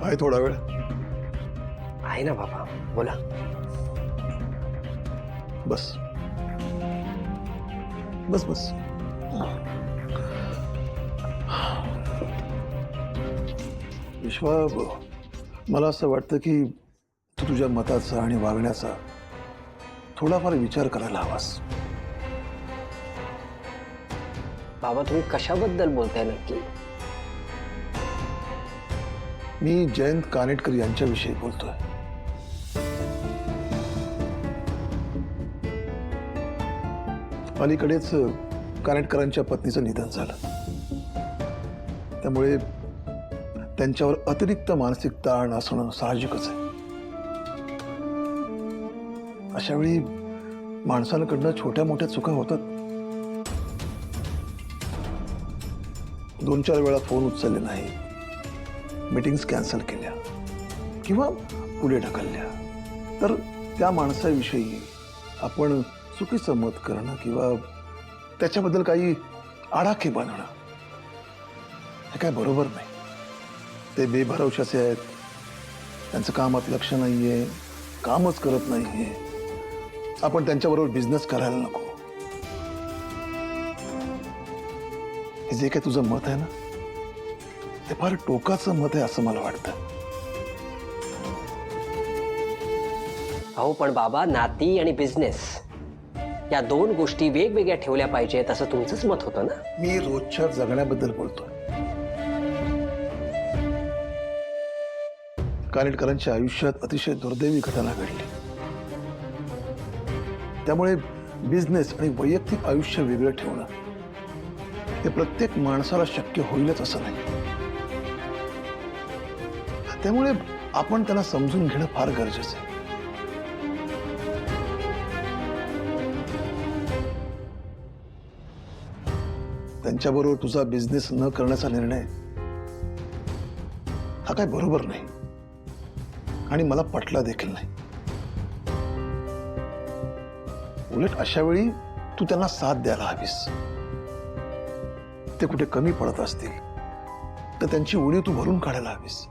आहे थोडा वेळ? आहे ना बाबा, बोला. बस बस बस. विश्वा, मला असं वाटतं की तू तुझ्या मताचा आणि वागण्याचा थोडाफार विचार करायला हवास. बाबा तुम्ही कशाबद्दल बोलताय नक्की? मी जयंत कानेटकर यांच्याविषयी बोलतोय. अलीकडेच कानेटकरांच्या पत्नीचं निधन झालं. त्यामुळे त्यांच्यावर अतिरिक्त मानसिक ताण असणं साहजिकच आहे. अशा वेळी माणसांकडनं छोट्या मोठ्या चुका होतात. 2-4 वेळा फोन उचलले नाही, मीटिंग्स कॅन्सल केल्या किंवा पुढे ढकलल्या, तर त्या माणसाविषयी आपण चुकीचं मत करणं किंवा त्याच्याबद्दल काही आडाखे बांधणं हे काय बरोबर नाही. ते बेभरवशाचे आहेत, त्यांचं कामात लक्ष नाहीये, कामच करत नाहीये. आपण त्यांच्याबरोबर बिझनेस करायला नको. हे जे काही तुझं मत आहे ना, ते फार टोकाचं मत आहे असं मला वाटतं. अहो पण बाबा, नाती आणि बिझनेस या 2 गोष्टी वेगवेगळ्या ठेवल्या पाहिजेत असं तुमचंच मत होतं ना. मी रोजच्या जगण्याबद्दल बोलतोय. कानेटकरांच्या आयुष्यात अतिशय दुर्दैवी घटना घडली. त्यामुळे बिझनेस आणि वैयक्तिक आयुष्य वेगळं ठेवणं हे प्रत्येक माणसाला शक्य होईलच असं नाही. त्यामुळे आपण त्यांना समजून घेणं फार गरजेचं आहे. त्यांच्याबरोबर तुझा बिझनेस न करण्याचा निर्णय हा काय बरोबर नाही आणि मला पटला देखील नाही. उलट अशा वेळी तू त्यांना साथ द्यायला हवीस. ते कुठे कमी पडत असतील तर त्यांची उणीव तू भरून काढायला हवीस.